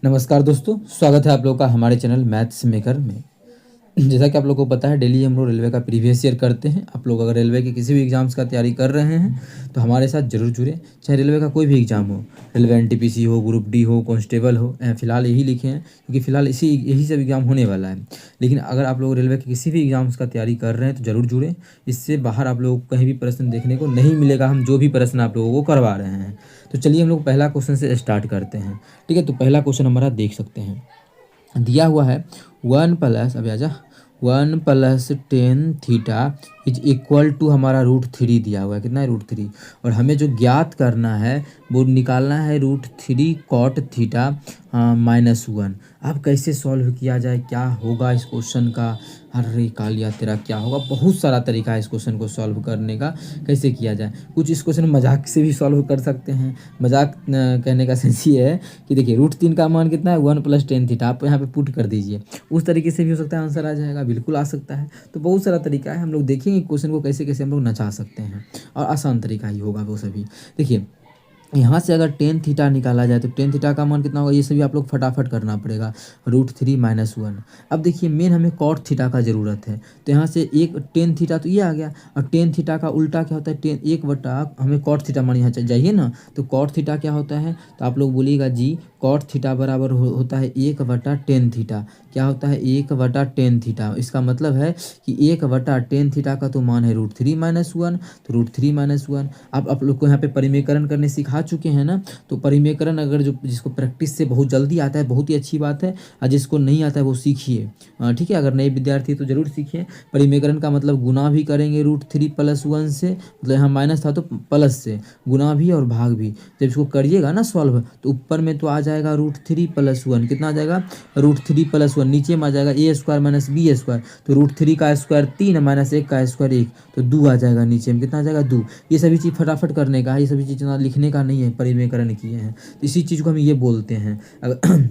नमस्कार दोस्तों, स्वागत है आप लोगों का हमारे चैनल मैथ्स मेकर में। जैसा कि आप लोगों को पता है, डेली हम लोग रेलवे का प्रीवियस ईयर करते हैं। आप लोग अगर रेलवे के किसी भी एग्जाम्स का तैयारी कर रहे हैं तो हमारे साथ ज़रूर जुड़ें। चाहे रेलवे का कोई भी एग्ज़ाम हो, रेलवे एनटीपीसी हो, ग्रुप डी हो, कांस्टेबल हो, फ़िलहाल यही लिखे हैं क्योंकि फ़िलहाल यही सब एग्ज़ाम होने वाला है। लेकिन अगर आप लोग रेलवे के किसी भी एग्ज़ाम्स का तैयारी कर रहे हैं तो ज़रूर जुड़ें। इससे बाहर आप लोगों को कहीं भी प्रश्न देखने को नहीं मिलेगा, हम जो भी प्रश्न आप लोगों को करवा रहे हैं। तो चलिए हम लोग पहला क्वेश्चन से स्टार्ट करते हैं। ठीक है, तो पहला क्वेश्चन हमारा देख सकते हैं, दिया हुआ है 1 + 10 थीटा इज इक्वल टू हमारा √3 दिया हुआ है। कितना है? √3। और हमें जो ज्ञात करना है वो निकालना है √3 कॉट थीटा -1। अब कैसे सॉल्व किया जाए, क्या होगा इस क्वेश्चन का? अरे कालिया तेरा क्या होगा। बहुत सारा तरीका है इस क्वेश्चन को सॉल्व करने का, कैसे किया जाए। कुछ इस क्वेश्चन मजाक से भी सॉल्व कर सकते हैं। मजाक कहने का सेंस ये है कि देखिए √3 का मान कितना है? 1 + 10 थीटा। आप यहाँ पे पुट कर दीजिए, उस तरीके से भी हो सकता है, आंसर आ जाएगा, बिल्कुल आ सकता है। तो बहुत सारा तरीका है, हम लोग देखेंगे क्वेश्चन को कैसे कैसे हम लोग नचा सकते हैं, और आसान तरीका ही होगा वो सभी। देखिए यहाँ से अगर 10 थीटा निकाला जाए तो 10 थीटा का मान कितना होगा, ये सभी आप लोग फटाफट करना पड़ेगा। √3 - 1। अब देखिए मेन हमें कॉट थीटा का ज़रूरत है, तो यहाँ से एक 10 थीटा तो ये आ गया, और 10 थीटा का उल्टा क्या होता है? 10 1 हमें कॉट थीटा मान यहाँ जाइए ना, तो कॉट थीटा क्या होता है? तो आप लोग बोलिएगा जी कॉट थीटा बराबर होता है 1/10 थीटा। क्या होता है? 1/10 थीटा। इसका मतलब है कि 1/10 थीटा का तो मान है √3 - 1, तो √3 - 1। अब आप लोग को यहाँ पे परिमेयकरण करने सिखा चुके हैं ना, तो परिमेयकरण अगर जो जिसको प्रैक्टिस से बहुत जल्दी आता है बहुत ही अच्छी बात है, और जिसको नहीं आता है वो सीखिए। ठीक है, अगर नए विद्यार्थी तो ज़रूर सीखिए। परिमेयकरण का मतलब गुना भी करेंगे √3 + 1 से, मतलब यहाँ माइनस था तो प्लस से, गुना भी और भाग भी। जब इसको करिएगा ना सॉल्व, तो ऊपर में तो आ जाएगा √3 + 1। कितना आ जाएगा? √3 + 1। नीचे में आ जाएगा a² - b²। तो √3 का स्क्वायर 3 -1 का स्क्वायर 1, तो 2 आ जाएगा। नीचे में कितना आ जाएगा? 2। ये सभी चीज़ फटाफट करने का है, ये सभी चीज़ ना लिखने का नहीं है, परिमेयकरण किए हैं। तो इसी चीज़ को हम ये बोलते हैं। अगर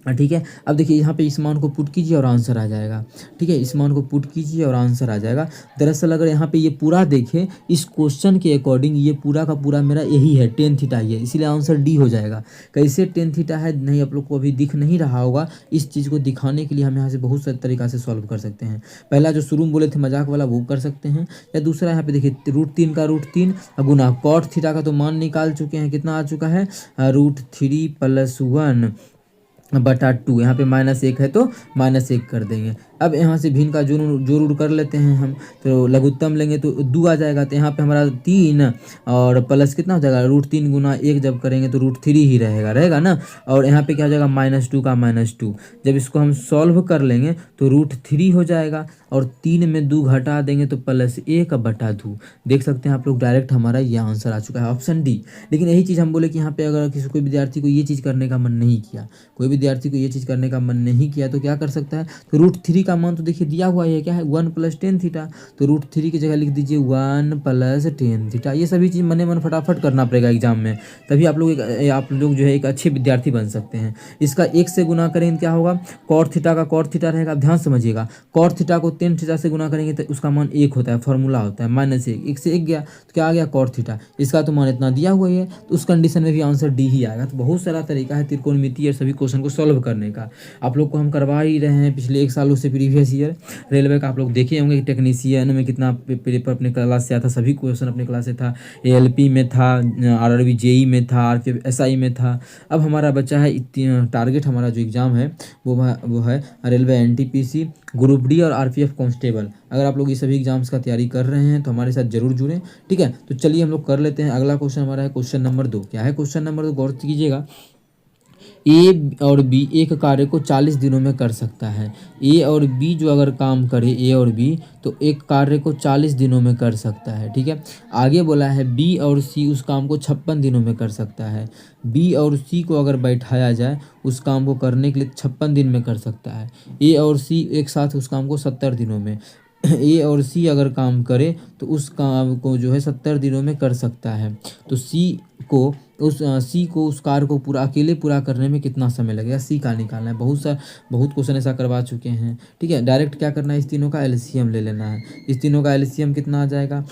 ठीक है, अब देखिए यहाँ पे इस मान को पुट कीजिए और आंसर आ जाएगा। ठीक है, इस मान को पुट कीजिए और आंसर आ जाएगा। दरअसल अगर यहाँ पे ये पूरा देखें इस क्वेश्चन के अकॉर्डिंग, ये पूरा का पूरा मेरा यही है, 10 थीटा ही है, इसीलिए आंसर डी हो जाएगा। कैसे 10 थीटा है नहीं आप लोग को अभी दिख नहीं रहा होगा, इस चीज़ को दिखाने के लिए हम यहाँ से बहुत सारे तरीका से सॉल्व कर सकते हैं। पहला जो शुरू में बोले थे मजाक वाला, वो कर सकते हैं, या दूसरा यहाँ पे देखिए √3 का √3 गुना कॉट थीटा का तो मान निकाल चुके हैं। कितना आ चुका है? √3 + 1/2। यहाँ पे -1 है तो -1 कर देंगे। अब यहाँ से भिन्न का जोड़ कर लेते हैं हम, तो लघुत्तम लेंगे तो 2 आ जाएगा। तो यहाँ पे हमारा 3 और प्लस कितना हो जाएगा? √3 गुना 1 जब करेंगे तो √3 ही रहेगा ना। और यहाँ पे क्या हो जाएगा? -2 का -2। जब इसको हम सॉल्व कर लेंगे तो √3 हो जाएगा, और 3 में 2 घटा देंगे तो +1/2। देख सकते हैं आप लोग, डायरेक्ट हमारा ये आंसर आ चुका है, ऑप्शन डी। लेकिन यही चीज़ हम बोले कि यहाँ पे अगर किसी कोई विद्यार्थी को ये चीज़ करने का मन नहीं किया, कोई विद्यार्थी को ये चीज़ करने का मन नहीं किया तो क्या कर सकता है? तो √3 का मान तो देखिए दिया हुआ है, क्या है? 1 + 10 थीटा। तो √3 की जगह लिख दीजिए 1 + 10 थीटा। ये सभी चीज़ मने मन फटाफट करना पड़ेगा एग्जाम में, तभी आप लोग जो है एक अच्छे विद्यार्थी बन सकते हैं। इसका 1 से गुना करेंगे तो क्या होगा? कॉट थीटा का कॉट थीटा रहेगा। अब ध्यान समझिएगा, कॉट थीटा को 10 थीटा से गुना करेंगे तो उसका मान 1 होता है, फॉर्मूला होता है -1। 1 से 1 गया तो क्या आ गया? Cot theta. इसका तो मान इतना दिया हुआ ही है, तो उस कंडीशन में भी आंसर डी ही आएगा। तो बहुत सारा तरीका है त्रिकोणमितीय सभी क्वेश्चन को सॉल्व करने का। आप लोग को हम करवा ही रहे हैं पिछले 1 सालों से, प्रीवियस ईयर रेलवे का आप लोग देखे होंगे कि टेक्नीशियन में कितना पेपर अपने क्लास से आता, सभी क्वेश्चन अपने क्लास से था। एएलपी में था, आरआरबी जेई में था, आरपीएफ एसआई में था। अब हमारा बच्चा है टारगेट, हमारा जो एग्ज़ाम है वो है रेलवे एनटीपीसी, ग्रुप डी और आरपीएफ कांस्टेबल। अगर आप लोग ये सभी एग्जाम्स का तैयारी कर रहे हैं तो हमारे साथ जरूर जुड़ें। ठीक है, तो चलिए हम लोग कर लेते हैं। अगला क्वेश्चन हमारा है क्वेश्चन नंबर 2। क्या है क्वेश्चन नंबर 2? गौर कीजिएगा। ए और बी एक कार्य को 40 दिनों में कर सकता है। ए और बी जो अगर काम करे, ए और बी, तो एक कार्य को 40 दिनों में कर सकता है। ठीक है, आगे बोला है बी और सी उस काम को 56 दिनों में कर सकता है। बी और सी को अगर बैठाया जाए उस काम को करने के लिए 56 दिन में कर सकता है। ए और सी एक साथ उस काम को 70 दिनों में ए और सी अगर काम करे तो उस काम को जो है 70 दिनों में कर सकता है। तो को सी को उस कार्य को अकेले पूरा करने में कितना समय लगेगा? सी का निकालना है। बहुत क्वेश्चन ऐसा करवा चुके हैं। ठीक है, डायरेक्ट क्या करना है, इस तीनों का एलसीएम ले लेना है। इस तीनों का एलसीएम कितना आ जाएगा?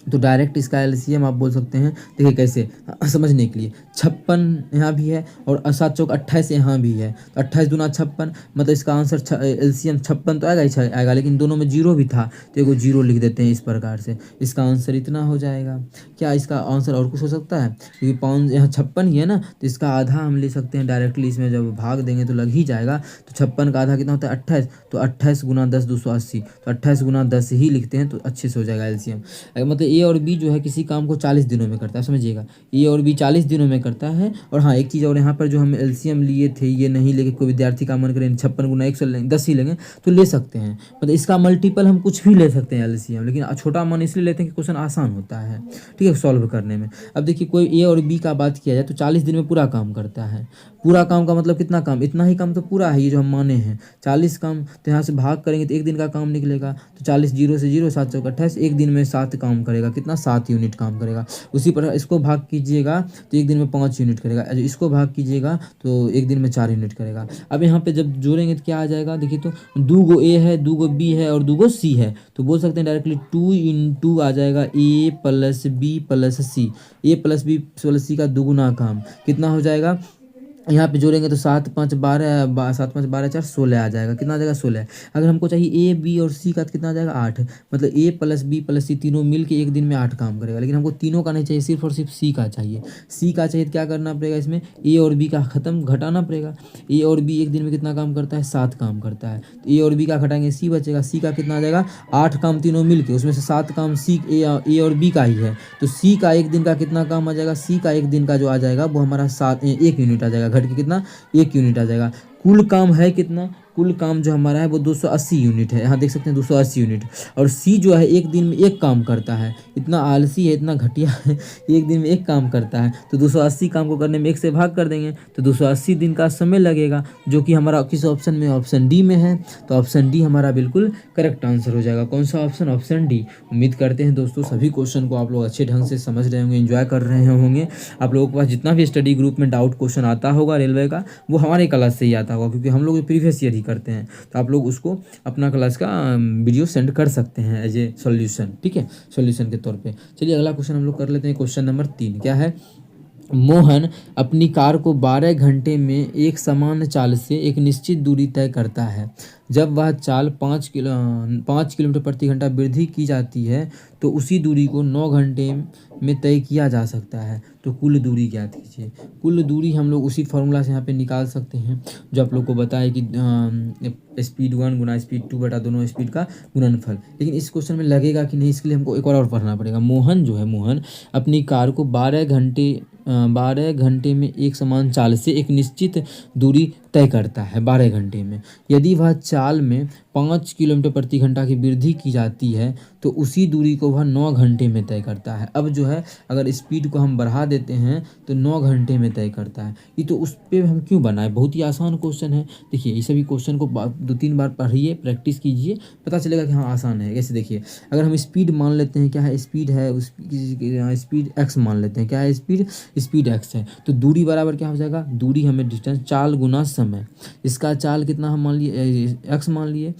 तो डायरेक्ट इसका एलसीएम आप बोल सकते हैं। देखिए कैसे समझने के लिए, 56 यहाँ भी है और 7 चौक 28 यहाँ भी है, तो 28 दूना 56, मतलब इसका आंसर एलसीएम 56 तो आएगा ही आएगा, लेकिन दोनों में जीरो भी था तो एगो जीरो लिख देते हैं इस प्रकार से। इसका आंसर इतना हो जाएगा। क्या इसका आंसर और कुछ हो सकता है? क्योंकि 5 यहाँ 56 ही है ना, तो इसका आधा हम ले सकते हैं डायरेक्टली, इसमें जब भाग देंगे तो लग ही जाएगा। तो 56 का आधा कितना होता है? 28, तो 28 गुना 10 280, तो 28 गुना 10 ही लिखते हैं तो अच्छे से हो जाएगा एलसीएम। मतलब ए और बी जो है किसी काम को 40 दिनों में करता है, समझिएगा, ए और बी 40 दिनों में करता है। और हाँ एक चीज़ और, यहाँ पर जो हम एलसीएम लिए थे ये नहीं लेके कोई विद्यार्थी का मन करें 56 गुना 100 लेंगे, 10 ही लेंगे तो ले सकते हैं। मतलब इसका मल्टीपल हम कुछ भी ले सकते हैं एलसीएम, लेकिन छोटा मान इसलिए लेते हैं कि क्वेश्चन आसान होता है, ठीक है, सॉल्व करने में। अब देखिए कोई ए और बी का बात किया जाए तो 40 दिन में पूरा काम करता है। पूरा काम का मतलब कितना काम? इतना ही काम तो पूरा है, ये जो हम माने हैं 40 काम, तो यहाँ से भाग करेंगे तो एक दिन का काम निकलेगा। तो 40 जीरो से जीरो, 7 चौक 28, एक दिन में 7 काम करेगा, कितना? 7 यूनिट काम करेगा। उसी प्रकार इसको भाग कीजिएगा तो एक दिन में 5 यूनिट करेगा, इसको भाग कीजिएगा तो एक दिन में 4 यूनिट करेगा। अब यहाँ पे जब जोड़ेंगे तो क्या आ जाएगा? देखिए तो 2 गो ए है, 2 गो बी है और 2 गो सी है, तो बोल सकते हैं डायरेक्टली 2 इंटू आ जाएगा ए प्लस बी प्लस सी। ए प्लस बी प्लस सी का दुगुना काम कितना हो जाएगा? यहाँ पे जोड़ेंगे तो 7 5 12, 7 5 12 4 16 आ जाएगा। कितना आ जाएगा? 16। अगर हमको चाहिए ए बी और सी का तो कितना आ जाएगा? 8। मतलब ए प्लस बी प्लस सी तीनों मिल के एक दिन में 8 काम करेगा, लेकिन हमको तीनों का नहीं चाहिए, सिर्फ और सिर्फ सी का चाहिए। सी का चाहिए तो क्या करना पड़ेगा? इसमें ए और बी का खत्म घटाना पड़ेगा। ए और बी एक दिन में कितना काम करता है? 7 काम करता है। तो ए और बी का घटाएंगे, सी बचेगा। सी का कितना आ जाएगा? 8 काम तीनों मिल के, उसमें से 7 काम सी ए और बी का ही है, तो सी का एक दिन का कितना काम आ जाएगा? सी का एक दिन का जो आ जाएगा वो हमारा 1 यूनिट आ जाएगा, घट के कितना? 1 यूनिट आ जाएगा। कुल काम है कितना? कुल काम जो हमारा है वो 280 यूनिट है, यहाँ देख सकते हैं 280 यूनिट। और सी जो है एक दिन में एक काम करता है, इतना आलसी है, इतना घटिया है, एक दिन में एक काम करता है। तो 280 काम को करने में 1 से भाग कर देंगे तो 280 दिन का समय लगेगा, जो कि हमारा किस ऑप्शन में? ऑप्शन डी में है। तो ऑप्शन डी हमारा बिल्कुल करेक्ट आंसर हो जाएगा। कौन सा ऑप्शन? Option D. उम्मीद करते हैं दोस्तों सभी क्वेश्चन को आप लोग अच्छे ढंग से समझ रहे होंगे, एंजॉय कर रहे होंगे। आप लोगों के पास जितना भी स्टडी ग्रुप में डाउट क्वेश्चन आता होगा रेलवे का, वो हमारे क्लास से ही आता होगा, क्योंकि हम लोग प्रीवियस ईयर ही करते हैं। तो आप लोग उसको अपना क्लास का वीडियो सेंड कर सकते हैं एज ए सॉल्यूशन, ठीक है, सॉल्यूशन के तौर पे। चलिए अगला क्वेश्चन हम लोग कर लेते हैं। क्वेश्चन नंबर 3 क्या है? मोहन अपनी कार को 12 घंटे में एक समान चाल से एक निश्चित दूरी तय करता है। जब वह चाल 5 किलोमीटर प्रति घंटा वृद्धि की जाती है तो उसी दूरी को 9 घंटे में तय किया जा सकता है। तो कुल दूरी ज्ञात कीजिए। कुल दूरी हम लोग उसी फार्मूला से यहाँ पे निकाल सकते हैं जो आप लोग को बताया कि स्पीड 1 गुना स्पीड 2 बटा दोनों स्पीड का गुणनफल। लेकिन इस क्वेश्चन में लगेगा कि नहीं, इसके लिए हमको एक और पढ़ना पड़ेगा। मोहन जो है, मोहन अपनी कार को 12 घंटे में एक समान चाल से एक निश्चित दूरी तय करता है 12 घंटे में। यदि वह चाल में 5 किलोमीटर प्रति घंटा की वृद्धि की जाती है तो उसी दूरी को वह 9 घंटे में तय करता है। अब जो है अगर स्पीड को हम बढ़ा देते हैं तो 9 घंटे में तय करता है। ये तो उस पर हम क्यों बनाए, बहुत ही आसान क्वेश्चन है। देखिए ये सभी क्वेश्चन को 2-3 बार पढ़िए, प्रैक्टिस कीजिए, पता चलेगा कि हाँ आसान है। कैसे? देखिए अगर हम स्पीड मान लेते हैं, क्या है? स्पीड है, उस स्पीड एक्स मान लेते हैं। क्या है? स्पीड एक्स है। तो दूरी बराबर क्या हो जाएगा? दूरी हमें डिस्टेंस, चाल गुना समय। इसका चाल कितना हम मान लिए? एक्स मान लिए।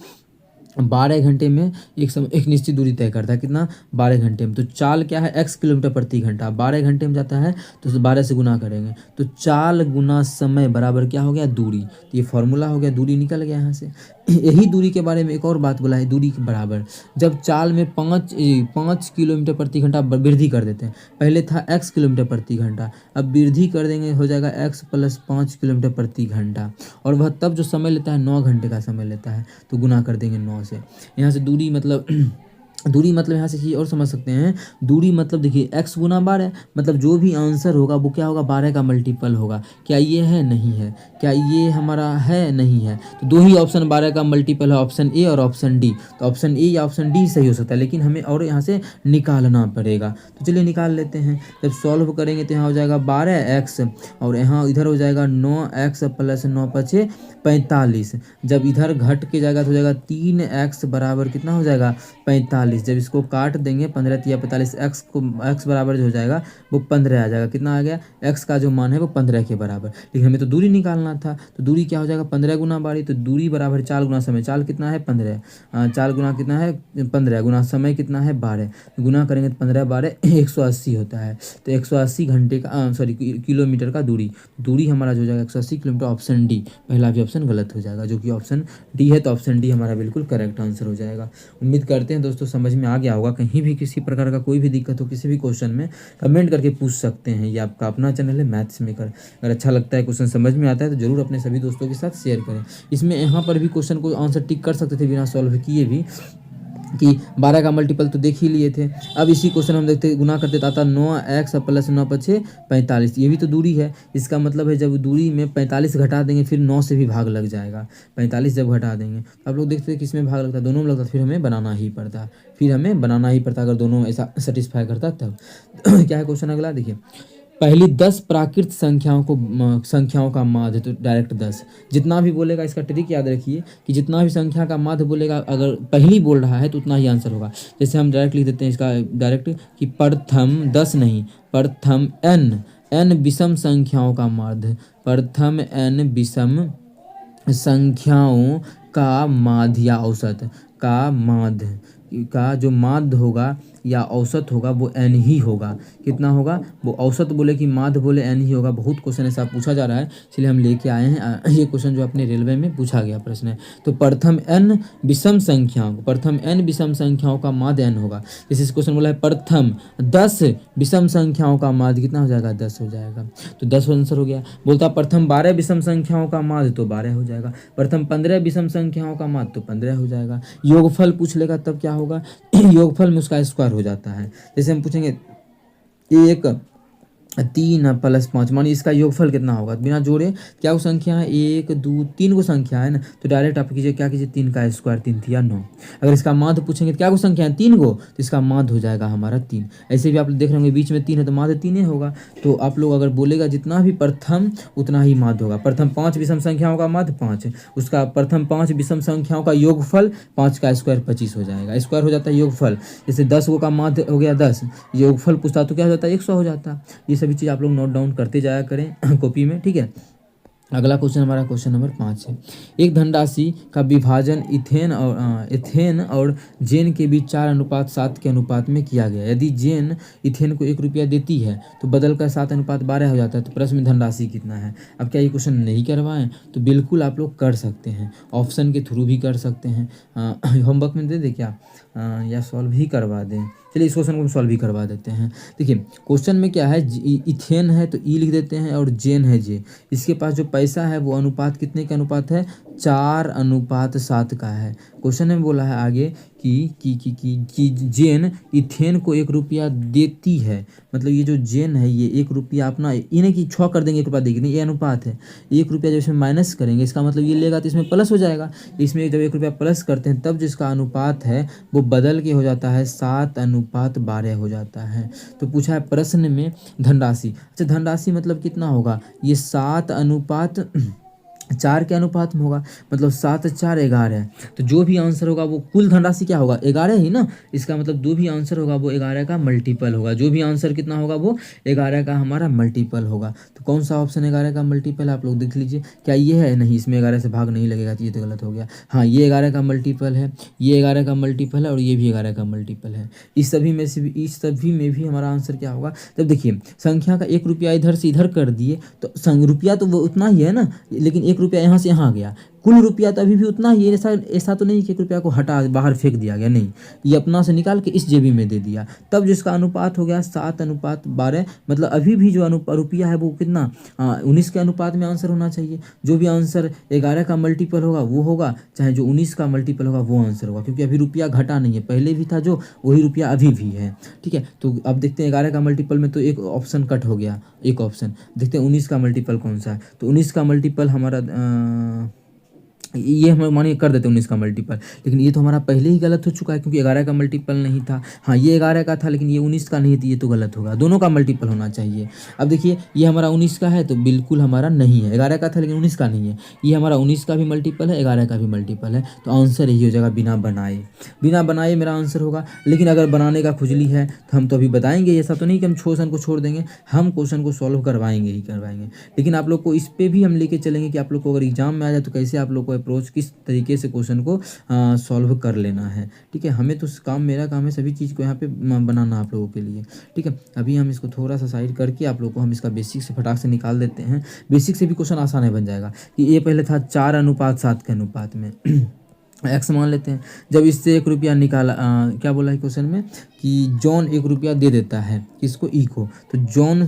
12 घंटे में एक निश्चित दूरी तय करता है, कितना? 12 घंटे में। तो चाल क्या है? x किलोमीटर प्रति घंटा, 12 घंटे में जाता है तो उसे 12 से गुना करेंगे तो चाल गुना समय बराबर क्या हो गया? दूरी। तो ये फॉर्मूला हो गया, दूरी निकल गया यहाँ से। यही दूरी के बारे में एक और बात बोला है, दूरी के बराबर जब चाल में 5 किलोमीटर प्रति घंटा वृद्धि कर देते हैं। पहले था x किलोमीटर प्रति घंटा, अब वृद्धि कर देंगे, हो जाएगा x प्लस 5 किलोमीटर प्रति घंटा। और वह तब जो समय लेता है 9 घंटे का समय लेता है, तो गुना कर देंगे 9 से। यहाँ से दूरी मतलब यहाँ से चीज़ और समझ सकते हैं। दूरी मतलब देखिए x गुना 12, मतलब जो भी आंसर होगा वो क्या होगा? 12 का मल्टीपल होगा। क्या ये है? नहीं है। क्या ये हमारा है? नहीं है। तो दो ही ऑप्शन 12 का मल्टीपल है, ऑप्शन ए और ऑप्शन डी। तो ऑप्शन ए या ऑप्शन डी सही हो सकता है, लेकिन हमें और यहाँ से निकालना पड़ेगा। तो चलिए निकाल लेते हैं। जब सॉल्व करेंगे तो यहाँ हो जाएगा 12x और यहाँ इधर हो जाएगा 9x प्लस 9 पछे 45। जब इधर घट के जाएगा तो हो जाएगा 3x बराबर कितना हो जाएगा? 45। 45, जब इसको काट देंगे 15 तिया 45, x बराबर जो हो जाएगा वो 15 आ जाएगा। कितना आ गया, x का जो मान है वो 15 के बराबर। लेकिन हमें तो दूरी निकालना था, तो दूरी क्या हो जाएगा 15 गुना बारी, तो दूरी बराबर 4 गुना समय। चाल कितना है 15, 4 गुना कितना है 15 गुना समय कितना है 12, गुना करेंगे तो 15 12 180 होता है। तो 180 घंटे का सॉरी किलोमीटर का दूरी हमारा जो हो जाएगा 180 किलोमीटर। ऑप्शन डी, पहला भी ऑप्शन गलत हो जाएगा, जो कि ऑप्शन डी है। तो ऑप्शन डी हमारा बिल्कुल करेक्ट आंसर हो जाएगा। उम्मीद करते हैं दोस्तों समझ में आ गया होगा। कहीं भी किसी प्रकार का कोई भी दिक्कत हो किसी भी क्वेश्चन में कमेंट करके पूछ सकते हैं। ये आपका अपना चैनल है मैथ्स मेकर। अगर अच्छा लगता है, क्वेश्चन समझ में आता है तो जरूर अपने सभी दोस्तों के साथ शेयर करें। इसमें यहाँ पर भी क्वेश्चन को आंसर टिक कर सकते थे बिना सॉल्व किए भी, कि 12 का मल्टीपल तो देख ही लिए थे। अब इसी क्वेश्चन हम देखते गुना करते तो आता 9x प्लस 9 पछे 45, ये भी तो दूरी है। इसका मतलब है जब दूरी में 45 घटा देंगे फिर 9 से भी भाग लग जाएगा। 45 जब घटा देंगे तो आप लोग देखते हैं किस में भाग लगता है, दोनों में लगता है, फिर हमें बनाना ही पड़ता। अगर दोनों ऐसा सेटिस्फाई करता तब क्या है क्वेश्चन अगला देखिए। पहली 10 प्राकृत संख्याओं का माध्य, तो डायरेक्ट 10 जितना भी बोलेगा। इसका ट्रिक याद रखिए कि जितना भी संख्या का माध्य बोलेगा अगर पहली बोल रहा है तो उतना ही आंसर होगा। जैसे हम डायरेक्ट लिख देते हैं इसका डायरेक्ट कि प्रथम 10 नहीं, प्रथम n विषम संख्याओं का माध्य, प्रथम n विषम संख्याओं का माध्य या औसत का माध्य का जो माध्य होगा या औसत होगा वो n ही होगा। कितना होगा, वो औसत बोले कि माध्य बोले n ही होगा। बहुत क्वेश्चन ऐसा पूछा जा रहा है, इसलिए हम लेके आए हैं ये क्वेश्चन जो अपने रेलवे में पूछा गया प्रश्न है। तो प्रथम n विषम संख्याओं का माध्य n होगा। जैसे इस क्वेश्चन बोला है प्रथम 10 विषम संख्याओं का माध्य कितना हो जाएगा 10 हो जाएगा, तो 10 आंसर हो गया। बोलता प्रथम 12 विषम संख्याओं का माध्य तो 12 हो जाएगा। प्रथम 15 विषम संख्याओं का माध्य तो 15 हो जाएगा। योगफल पूछ लेगा तब क्या होगा योगफल में उसका स्क्वायर हो जाता है। जैसे हम पूछेंगे 1 3 प्लस 5, मानिए इसका योगफल कितना होगा, बिना जोड़े क्या वो संख्या है 1 2 3 को संख्या है ना, तो डायरेक्ट आप कीजिए क्या कीजिए 3 का स्क्वायर 3 तिया 9। अगर इसका माध्य पूछेंगे तो क्या को संख्या है 3 को, तो इसका माध्य हो जाएगा हमारा 3। ऐसे भी आप देख रहे होंगे बीच में 3 है तो माध्य 3 होगा। तो आप लोग अगर बोलेगा जितना भी प्रथम उतना ही माध्य होगा। प्रथम 5 विषम संख्याओं का माध्य 5, उसका प्रथम 5 विषम संख्याओं का योगफल 5 का स्क्वायर 25 हो जाएगा। स्क्वायर हो जाता है योगफल। जैसे 10 का माध्य हो गया 10, योगफल पूछता तो क्या हो जाता है 100 हो जाता। ये सभी चीज़ आप लोग नोट डाउन करते जाया करें कॉपी में, ठीक है। अगला क्वेश्चन हमारा क्वेश्चन नंबर 5 है। एक धनराशि का विभाजन इथेन और जेन के बीच 4:7 के अनुपात में किया गया। यदि जेन इथेन को 1 रुपया देती है तो बदल कर 7:12 हो जाता है, तो प्रश्न में धनराशि कितना है। अब क्या ये क्वेश्चन नहीं करवाएं तो बिल्कुल आप लोग कर सकते हैं, ऑप्शन के थ्रू भी कर सकते हैं। होमवर्क में दे दे क्या या सॉल्व ही करवा दें। चलिए इस क्वेश्चन को हम सॉल्व भी करवा देते हैं। देखिए क्वेश्चन में क्या है, इथेन है तो ई लिख देते हैं और जेन है जे। इसके पास जो पैसा है वो अनुपात कितने का अनुपात है 4:7 का है। क्वेश्चन में बोला है आगे कि जेन इथेन को 1 रुपया देती है, मतलब ये जो जेन है ये 1 रुपया अपना इन्हें की 6 कर देंगे 1 रुपया देगी नहीं, ये अनुपात है। 1 रुपया जब इसमें माइनस करेंगे इसका मतलब ये लेगा तो इसमें प्लस हो जाएगा। इसमें जब 1 रुपया प्लस करते हैं तब जिसका अनुपात है वो बदल के हो जाता है 7:12 हो जाता है। तो पूछा है प्रश्न में धनराशि। अच्छा धनराशि मतलब कितना होगा, ये 7:4 के अनुपात में होगा, मतलब 7 4 11 है। तो जो भी आंसर होगा वो कुल धनराशि क्या होगा 11 ही ना। इसका मतलब जो भी आंसर होगा वो 11 का मल्टीपल होगा। जो भी आंसर कितना होगा वो 11 का हमारा मल्टीपल होगा। तो कौन सा ऑप्शन 11 का मल्टीपल है आप लोग देख लीजिए। क्या ये है, नहीं इसमें 11 से भाग नहीं लगेगा तो ये तो गलत हो गया। हाँ ये 11 का मल्टीपल है, ये 11 का मल्टीपल है और ये भी 11 का मल्टीपल है। इस सभी में भी हमारा आंसर क्या होगा। तब देखिए संख्या का 1 रुपया इधर से इधर कर दिए तो रुपया तो वो उतना ही है ना, लेकिन 1 रुपया यहाँ से यहाँ आ गया। कुल रुपया तो अभी भी उतना ही, ऐसा तो नहीं कि 1 रुपया को हटा बाहर फेंक दिया गया, नहीं ये अपना से निकाल के इस जेबी में दे दिया। तब जिसका अनुपात हो गया 7:12, मतलब अभी भी जो रुपया है वो कितना 19 के अनुपात में आंसर होना चाहिए। जो भी आंसर 11 का मल्टीपल होगा वो होगा, चाहे जो 19 का मल्टीपल होगा वो आंसर होगा, क्योंकि अभी रुपया घटा नहीं है, पहले भी था जो वही रुपया अभी भी है। ठीक है, तो अब देखते हैं 11 का मल्टीपल में तो एक ऑप्शन कट हो गया, एक ऑप्शन देखते हैं 19 का मल्टीपल कौन सा है। तो 19 का मल्टीपल हमारा ये हम मानिए कर देते हैं 19 का मल्टीपल, लेकिन ये तो हमारा पहले ही गलत हो चुका है क्योंकि 11 का मल्टीपल नहीं था। हाँ, ये 11 का था लेकिन ये 19 का नहीं था, ये तो गलत होगा, दोनों का मल्टीपल होना चाहिए। अब देखिए ये हमारा 19 का है तो बिल्कुल हमारा नहीं है, 11 का था लेकिन 19 का नहीं है। ये हमारा 19 का भी मल्टीपल है, 11 का भी मल्टीपल है, तो आंसर यही हो जाएगा बिना बनाए। बिना बनाए मेरा आंसर होगा। लेकिन अगर बनाने का खुजली है तो हम तो अभी बताएंगे, ऐसा तो नहीं कि हम क्वेश्चन को छोड़ देंगे, हम क्वेश्चन को सॉल्व करवाएंगे ही करवाएंगे। लेकिन आप लोग को इस पे भी हम लेके चलेंगे कि आप लोग को अगर एग्जाम में आ जाए तो कैसे आप लोग को अप्रोच किस तरीके से क्वेश्चन को सॉल्व कर लेना है। ठीक है, हमें तो मेरा काम है सभी चीज़ को यहाँ पे बनाना आप लोगों के लिए। ठीक है, अभी हम इसको थोड़ा सा साइड करके आप लोग को हम इसका बेसिक से फटाक से निकाल देते हैं। बेसिक से भी क्वेश्चन आसान है बन जाएगा कि ये पहले था 4:7 के अनुपात में एक्स मान लेते हैं। जब इससे 1 रुपया निकाला, क्या बोला है क्वेश्चन में कि जॉन 1 रुपया दे देता है किसको, ई को, तो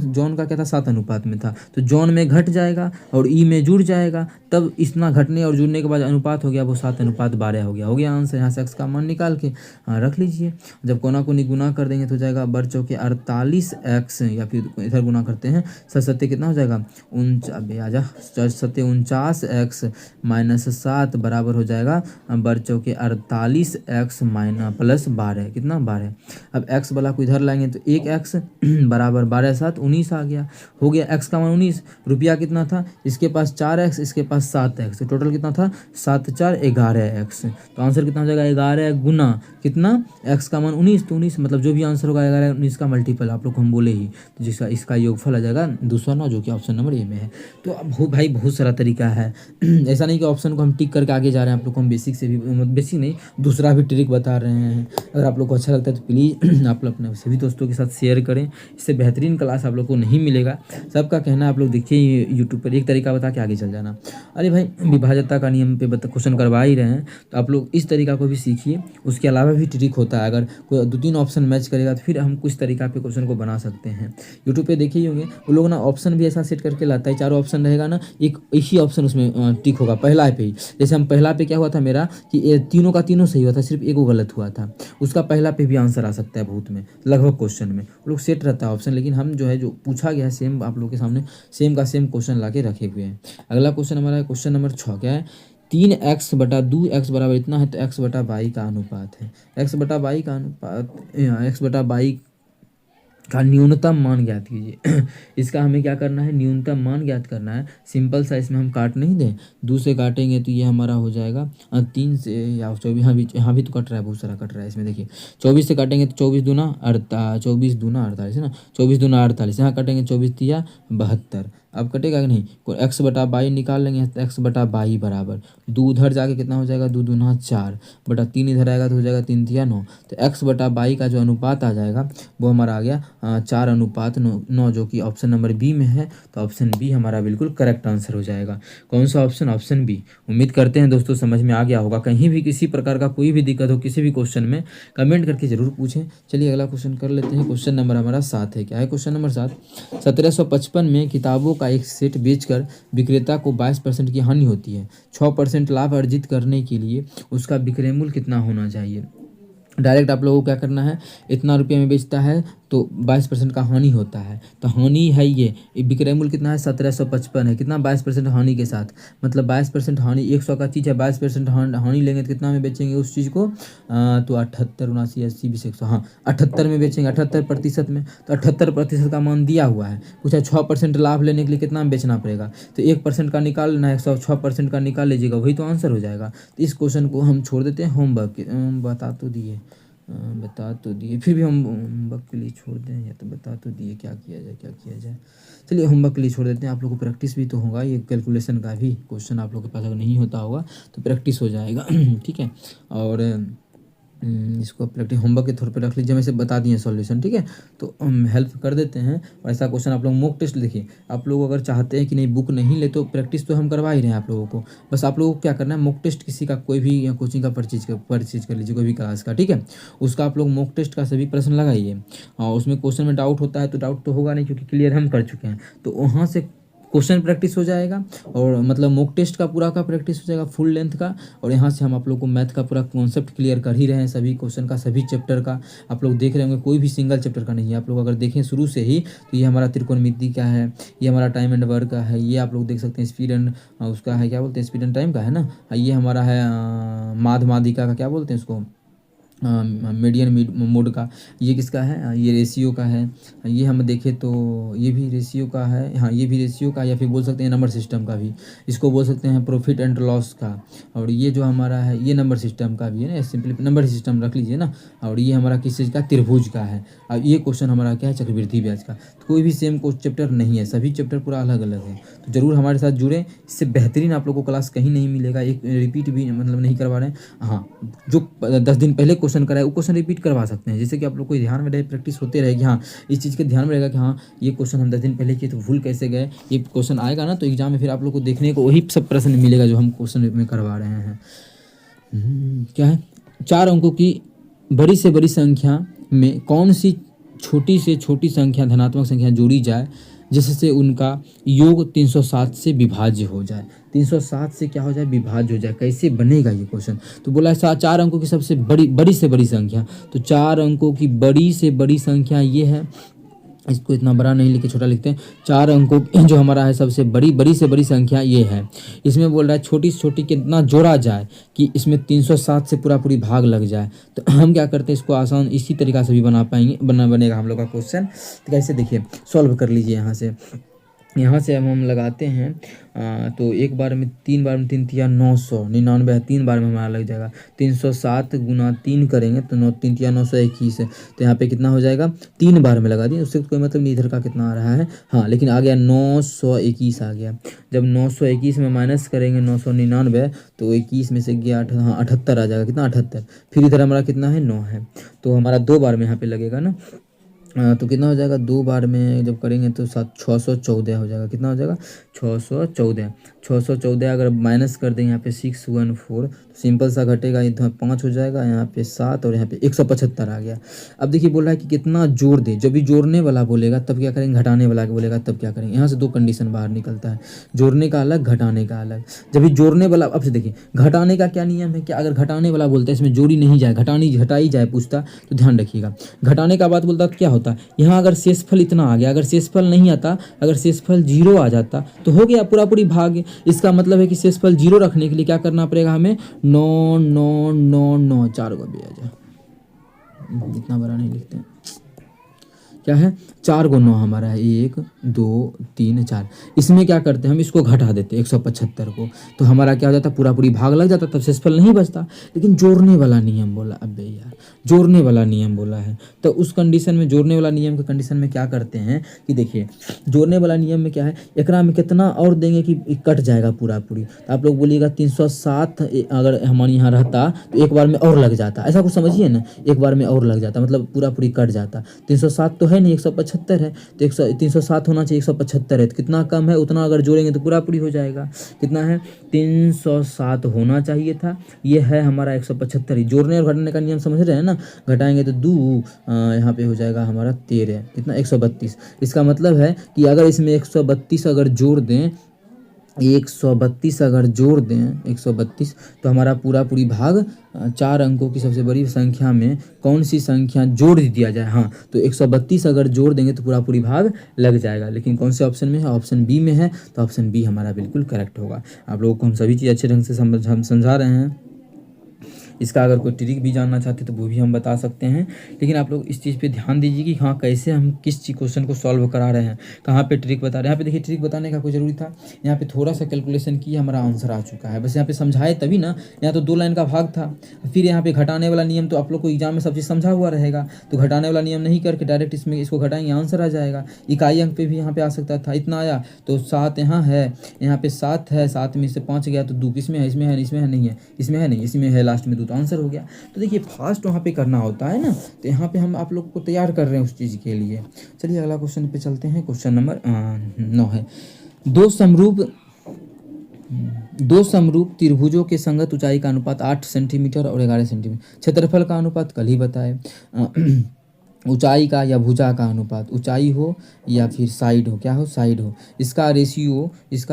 जॉन का क्या था 7 अनुपात में था, तो जॉन में घट जाएगा और ई में जुड़ जाएगा, तब इतना घटने और जुड़ने के बाद अनुपात हो गया वो 7:12 हो गया आंसर। यहाँ से एक्स का मान निकाल के रख लीजिए। जब कोना को गुना कर देंगे तो जाएगा बर चौके 48x, या फिर इधर गुना करते हैं, सत्ते कितना हो जाएगा 49x -7 बराबर हो जाएगा बर चौके 48x प्लस 12, कितना 12। अब x वाला को इधर लाएंगे तो 1x बराबर 12 7 19 आ गया, हो गया x का मान 19। रुपया कितना था, इसके पास 4x, इसके पास 7x, तो टोटल कितना था 7 4 11x, तो आंसर कितना हो जाएगा 11 गुना कितना x का मान 19, तो 19 मतलब जो भी आंसर होगा 11 19 का मल्टीपल आप लोग को हम बोले ही, तो जिसका इसका योगफल आ जाएगा 209 जो कि ऑप्शन नंबर ए में है। तो अब भाई बहुत सारा तरीका है ऐसा नहीं कि ऑप्शन को हम टिक करके आगे जा रहे हैं, आप लोग को हम बेसिक से भी, बेसिक नहीं दूसरा भी ट्रिक बता रहे हैं। अगर आप लोग को अच्छा लगता है तो प्लीज़ आप लोग अपने सभी दोस्तों के साथ शेयर करें, इससे बेहतरीन क्लास आप लोग को नहीं मिलेगा। सबका कहना है आप लोग देखिए यूट्यूब पर एक तरीका बता के आगे चल जाना। अरे भाई विभाज्यता का नियम पे क्वेश्चन करवा ही रहे हैं तो आप लोग इस तरीका को भी सीखिए। उसके अलावा भी ट्रिक होता है, अगर कोई 2-3 ऑप्शन मैच करेगा तो फिर हम कुछ तरीका पे क्वेश्चन को बना सकते हैं। यूट्यूब पे देखे ही होंगे वो लोग ना ऑप्शन भी ऐसा सेट करके लाता है, चारों ऑप्शन रहेगा ना, एक ही ऑप्शन उसमें टिक होगा पहला पे ही। जैसे हम पहला पे क्या हुआ था मेरा कि तीनों का तीनों सही हुआ था, सिर्फ एक गलत हुआ था, उसका पहला पे भी आंसर आ सकता है बहुत में, लगभग क्वेश्चन में वो लोग सेट रहता है ऑप्शन। लेकिन हम जो है जो पूछा गया है सेम आप लोग के सामने सेम का सेम क्वेश्चन ला के रखे हुए हैं। अगला क्वेश्चन हमारा है क्वेश्चन नंबर 6, क्या है 3x/2x बराबर इतना है, तो x/y का अनुपात है। x/y का अनुपात, x/y का न्यूनतम मान ज्ञात कीजिए इसका हमें क्या करना है, न्यूनतम मान ज्ञात करना है। सिंपल सा, इसमें हम काट नहीं दें, 2 से काटेंगे तो ये हमारा हो जाएगा 3 से या 24, यहाँ भी तो कट रहा है, बहुत सारा कट रहा है इसमें। देखिए 24 से काटेंगे तो 24 दूना 48 है ना, 24 दूना 48, यहाँ काटेंगे 24 तिया 72। अब कटेगा कि नहीं, x/y निकाल लेंगे तो x/y बराबर 2 उधर जाके कितना हो जाएगा 2 दूना 4 बटा 3 इधर आएगा तो हो जाएगा 3 तिया 9, तो x/y का जो अनुपात आ जाएगा वो हमारा आ गया 4:9, जो कि ऑप्शन नंबर बी में है। तो ऑप्शन बी हमारा बिल्कुल करेक्ट आंसर हो जाएगा। कौन सा ऑप्शन, ऑप्शन बी। उम्मीद करते हैं दोस्तों समझ में आ गया होगा। कहीं भी किसी प्रकार का कोई भी दिक्कत हो किसी भी क्वेश्चन में कमेंट करके जरूर पूछें। चलिए अगला क्वेश्चन कर लेते हैं। क्वेश्चन नंबर हमारा 7 है, क्या है क्वेश्चन नंबर 7, 1755 में किताबों का एक सेट बेचकर विक्रेता को 22% की हानि होती है, 6% लाभ अर्जित करने के लिए उसका विक्रय मूल्य कितना होना चाहिए। डायरेक्ट आप लोगों को क्या करना है, इतना रुपये में बेचता है तो 22% का हानि होता है, तो हानि है ये विक्रय मूल्य कितना है 1755 है, कितना 22% हानि के साथ, मतलब 22% हानि, 100 का चीज़ है 22% हानि लेंगे तो कितना में बेचेंगे उस चीज़ को, तो 78 79 80 20 100, हाँ 78 में बेचेंगे, 78% में, तो 78% का मान दिया हुआ है। कुछ है 6% लाभ लेने के लिए कितना में बेचना पड़ेगा, तो 1% का निकाल लेना है, 106% का निकाल लीजिएगा, वही तो आंसर हो जाएगा। तो इस क्वेश्चन को हम छोड़ देते हैं, होमवर्क बता तो दिए, फिर भी हम होमवर्क के लिए छोड़ दें, या तो बता तो दिए, क्या किया जाए। चलिए होमवर्क के लिए छोड़ देते हैं। आप लोग को प्रैक्टिस भी तो होगा, ये कैलकुलेशन का भी क्वेश्चन आप लोग के पास अगर नहीं होता होगा तो प्रैक्टिस हो जाएगा ठीक है। और इसको प्रैक्टिस होमवर्क के तौर पे रख लीजिए, मैं इसे बता दिए सॉल्यूशन, ठीक है। तो हम हेल्प कर देते हैं। और ऐसा क्वेश्चन आप लोग मॉक टेस्ट देखिए, आप लोग अगर चाहते हैं कि नहीं बुक नहीं ले तो प्रैक्टिस तो हम करवा ही रहे हैं आप लोगों को, बस आप लोगों को क्या करना है, मॉक टेस्ट किसी का कोई भी कोचिंग का परचेज कर लीजिए, कोई भी क्लास का, ठीक है। उसका आप लोग मॉक टेस्ट का सभी प्रश्न लगाइए, और उसमें क्वेश्चन में डाउट होता है तो डाउट तो होगा नहीं क्योंकि क्लियर हम कर चुके हैं, तो वहाँ से क्वेश्चन प्रैक्टिस हो जाएगा और मतलब मॉक टेस्ट का पूरा का प्रैक्टिस हो जाएगा फुल लेंथ का। और यहाँ से हम आप लोग को मैथ का पूरा कॉन्सेप्ट क्लियर कर ही रहे हैं, सभी क्वेश्चन का, सभी चैप्टर का आप लोग देख रहे होंगे, कोई भी सिंगल चैप्टर का नहीं है। आप लोग अगर देखें शुरू से ही तो ये हमारा त्रिकोणमिति का है, ये हमारा टाइम एंड वर्क का है, ये आप लोग देख सकते हैं स्पीड एंड उसका है, क्या बोलते हैं, स्पीड एंड टाइम का है ना, ये हमारा है माध मादिका का क्या बोलते हैं उसको, मीडियन मोड का, ये किसका है, ये रेशियो का है, ये हम देखें तो ये भी रेशियो का है, हाँ ये भी रेशियो का, या फिर बोल सकते हैं नंबर सिस्टम का भी, इसको बोल सकते हैं प्रॉफिट एंड लॉस का। और ये जो हमारा है ये नंबर सिस्टम का भी है ना, सिंपली नंबर सिस्टम रख लीजिए ना। और ये हमारा किस चीज़ का, त्रिभुज का है। और ये क्वेश्चन हमारा क्या है, चक्रवृद्धि ब्याज का। तो कोई भी सेम को चैप्टर नहीं है, सभी चैप्टर पूरा अलग अलग है। तो जरूर हमारे साथ जुड़े, इससे बेहतरीन आप लोग को क्लास कहीं नहीं मिलेगा। एक रिपीट भी मतलब नहीं करवा रहे हैं, हाँ जो 10 दिन पहले क्वेश्चन कराए वो क्वेश्चन रिपीट करवा सकते हैं, जैसे कि आप लोग को ध्यान में रहे, प्रैक्टिस होते रहे कि हाँ इस चीज़ के ध्यान में रहेगा कि हाँ ये क्वेश्चन हम 10 दिन पहले किए तो भूल कैसे गए। ये क्वेश्चन आएगा ना तो एग्जाम में फिर आप लोग को देखने को वही सब प्रश्न मिलेगा जो हम क्वेश्चन में करवा रहे हैं। क्या है, 4 अंकों की बड़ी से बड़ी संख्या में कौन सी छोटी से छोटी संख्या धनात्मक संख्या जोड़ी जाए जिससे उनका योग 307 से विभाज्य हो जाए। 307 से क्या हो जाए, विभाज्य हो जाए। कैसे बनेगा ये क्वेश्चन, तो बोला है 4 अंकों की सबसे बड़ी से बड़ी संख्या। तो 4 अंकों की बड़ी से बड़ी संख्या ये है, इसको इतना बड़ा नहीं लिखे, छोटा लिखते हैं। 4 अंकों जो हमारा है सबसे बड़ी से बड़ी संख्या ये है। इसमें बोल रहा है छोटी से छोटी कितना जोड़ा जाए कि इसमें 307 से पूरी भाग लग जाए। तो हम क्या करते हैं, इसको आसान इसी तरीका से भी बना पाएंगे, बनेगा हम लोग का क्वेश्चन। तो कैसे, देखिए सॉल्व कर लीजिए। यहाँ से हम लगाते हैं तो एक बार में 3 बार में 3 तिया 999 है, 3 बार में हमारा लग जाएगा। 307 गुना 3 करेंगे तो 3 तिया 921 है। तो यहाँ पे कितना हो जाएगा, 3 बार में लगा दिए, उससे कोई मतलब नहीं इधर का कितना आ रहा है, हाँ लेकिन आ गया 921 आ गया। जब 921 में माइनस करेंगे 999 तो 21 में से गया 78 आ जाएगा, कितना 78। फिर इधर हमारा कितना है 9 है, तो हमारा 2 बार में यहाँ पे लगेगा ना। तो कितना हो जाएगा, 2 बार में जब करेंगे तो 614 हो जाएगा। कितना हो जाएगा, 614 अगर माइनस कर दें यहाँ पे 614 तो सिंपल सा घटेगा, इधर 5 हो जाएगा, यहाँ पे 7 और यहाँ पे 175 आ गया। अब देखिए बोल रहा है कि कितना जोड़ दे, जब भी जोड़ने वाला बोलेगा तब क्या करेंगे, घटाने वाला बोलेगा तब क्या करेंगे। यहाँ से 2 कंडीशन बाहर निकलता है, जोड़ने का अलग, घटाने का अलग। जब भी जोड़ने वाला, अब से देखिए घटाने का क्या नियम है, क्या अगर घटाने वाला बोलता है इसमें जोड़ी नहीं जाए, घटाई जाए पूछता तो ध्यान रखिएगा। घटाने का बात बोलता तो क्या होता, यहाँ अगर शेषफल इतना आ गया, अगर शेषफल नहीं आता, अगर शेषफल 0 आ जाता तो हो गया पूरी भाग। इसका मतलब है कि शेषफल 0 रखने के लिए क्या करना पड़ेगा हमें, 9 9 9 9 4 को भी आ जाए, इतना बड़ा नहीं लिखते हैं, क्या है 4 को 9 हमारा है, 1 2 3 4। इसमें क्या करते हैं हम, इसको घटा देते 175 को, तो हमारा क्या हो जाता, पूरी भाग लग जाता, तब शेषफल नहीं बचता। लेकिन जोड़ने वाला नियम बोला, अबे यार जोड़ने वाला नियम बोला है, तो उस कंडीशन में, जोड़ने वाला नियम के कंडीशन में क्या करते हैं कि देखिए जोड़ने वाला नियम में क्या है, एकरा में कितना और देंगे कि कट जाएगा पूरी। तो आप लोग बोलिएगा 307 अगर हमारे यहाँ रहता तो एक बार में और लग जाता, ऐसा कुछ समझिए ना, एक बार में और लग जाता मतलब पूरी कट जाता। 307 तो है नहीं, 175 है, तो 307 होना चाहिए, 175 है, तो कितना कम है उतना अगर जोड़ेंगे तो पूरी हो जाएगा। कितना है, 307 होना चाहिए था, ये है हमारा 175। जोड़ने और घटाने का नियम समझ रहे हैं ना, घटाएंगे तो 2 यहाँ पे हो जाएगा हमारा 13, कितना 132। इसका मतलब है कि अगर इसमें 132 अगर जोड़ दें, 132 अगर जोड़ दें 132 तो हमारा पूरी भाग 4 अंकों की सबसे बड़ी संख्या में कौन सी संख्या जोड़ दिया जाए, हाँ तो 132 अगर जोड़ देंगे तो पूरी भाग लग जाएगा। लेकिन कौन से ऑप्शन में है, ऑप्शन बी में है, तो ऑप्शन बी हमारा बिल्कुल करेक्ट होगा। आप लोगों को हम सभी चीज़ अच्छे ढंग से समझा रहे हैं। इसका अगर कोई ट्रिक भी जानना चाहते तो वो भी हम बता सकते हैं, लेकिन आप लोग इस चीज़ पे ध्यान दीजिए कि हाँ कैसे हम किस चीज़ क्वेश्चन को सॉल्व करा रहे हैं, कहाँ पे ट्रिक बता रहे हैं। यहाँ पे देखिए ट्रिक बताने का कोई ज़रूरी था, यहाँ पे थोड़ा सा कैलकुलेशन किया हमारा आंसर आ चुका है, बस यहाँ पे समझाए तभी ना। यहाँ तो 2 लाइन का भाग था, फिर यहाँ पे घटाने वाला नियम तो आप लोग को एग्जाम में सब चीज़ समझा हुआ रहेगा, तो घटाने वाला नियम नहीं करके डायरेक्ट इसको घटाएंगे, आंसर आ जाएगा। इकाई अंक पे भी यहाँ पे आ सकता था, इतना आया तो 7 यहाँ है, यहाँ पे 7 है, 7 में से 5 गया तो 2 किसमें है, इसमें है नहीं है, इसमें है नहीं, इसमें है लास्ट में 2, तो आंसर हो गया। तो देखिए फास्ट वहाँ पे करना होता है ना, तो यहाँ पे हम आप लोग को तैयार कर रहे हैं उस चीज़ के लिए। चलिए अगला क्वेश्चन पे चलते हैं। क्वेश्चन नंबर 9 है, दो समरूप त्रिभुजों के संगत ऊंचाई का अनुपात 8 सेंटीमीटर और 11 सेंटीमीटर, क्षेत्रफल का अनुपात कल ही बताए। ऊंचाई का या भुजा का अनुपात, ऊंचाई हो या फिर साइड हो, क्या हो, साइड हो, इसका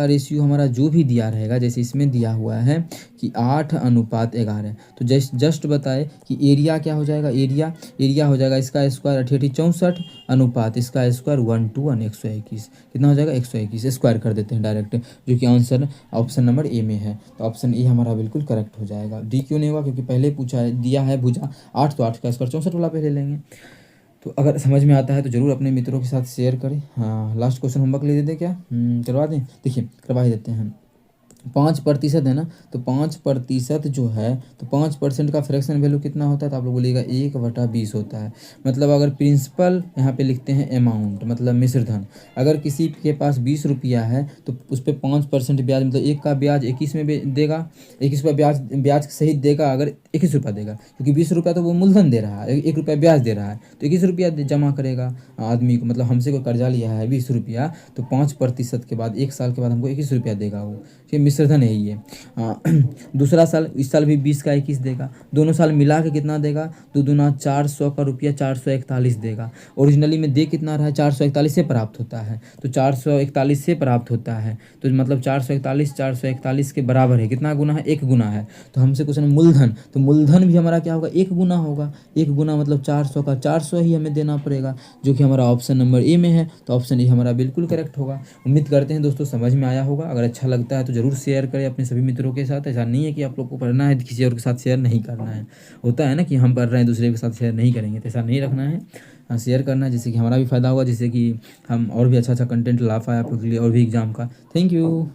रेशियो हमारा जो भी दिया रहेगा, जैसे इसमें दिया हुआ है कि 8:11। तो जस्ट बताए कि एरिया क्या हो जाएगा, एरिया हो जाएगा इसका स्क्वायर 64 अनुपात इसका स्क्वायर 1:1 121। कितना हो जाएगा, 121 स्क्वायर कर देते हैं डायरेक्ट, जो कि आंसर ऑप्शन नंबर ए में है। तो ऑप्शन ए हमारा बिल्कुल करेक्ट हो जाएगा। डी क्यों नहीं होगा, क्योंकि पहले पूछा है, दिया है भुजा 8, तो 8 का स्क्वायर 64 वाला पहले लेंगे। तो अगर समझ में आता है तो ज़रूर अपने मित्रों के साथ शेयर करें। हाँ, लास्ट क्वेश्चन होमवर्क ले देते क्या, करवा दें, देखिए करवा ही देते हैं। 5% है ना, तो 5% जो है, तो 5% का फ्रैक्शन वैल्यू कितना होता है, तो आप लोग बोलिएगा 1/20 होता है। मतलब अगर प्रिंसिपल यहाँ पे लिखते हैं अमाउंट, मतलब मिश्र धन, अगर किसी के पास 20 रुपया है तो उस पर 5% ब्याज, मतलब एक का ब्याज 21 में देगा, 21 रुपया ब्याज सहित देगा, अगर 21 रुपया देगा, क्योंकि 20 रुपया तो वो मूलधन दे रहा है, 1 रुपया ब्याज दे रहा है, तो 21 रुपया जमा करेगा आदमी को। मतलब हमसे कोई कर्जा लिया है 20 रुपया, तो 5% के बाद 1 साल के बाद हमको 21 रुपया देगा वो, ये मिश्रधन है ये। दूसरा साल, इस साल भी 20 का 21 देगा, दोनों साल मिला के कितना देगा, 2 दूना 400 का रुपया 441 देगा। ओरिजिनली में दे कितना रहा है, 441 से प्राप्त होता है, तो 441 से प्राप्त होता है, तो मतलब 441 के बराबर है, कितना गुना है, 1 गुना है। तो हमसे क्वेश्चन मूलधन, तो मूलधन भी हमारा क्या होगा, 1 गुना होगा, 1 गुना मतलब 400 का 400 ही हमें देना पड़ेगा, जो कि हमारा ऑप्शन नंबर ए में है। तो ऑप्शन ए हमारा बिल्कुल करेक्ट होगा। उम्मीद करते हैं दोस्तों समझ में आया होगा। अगर अच्छा लगता है तो ज़रूर शेयर करें अपने सभी मित्रों के साथ। ऐसा नहीं है कि आप लोग को पढ़ना है किसी और के साथ शेयर नहीं करना है, होता है ना कि हम पढ़ रहे हैं दूसरे के साथ शेयर नहीं करेंगे, तो ऐसा नहीं रखना है। शेयर करना है, जिससे कि हमारा भी फ़ायदा होगा, जिससे कि हम और भी अच्छा कंटेंट ला पाए आप लोग के लिए और भी एग्ज़ाम का। Thank you.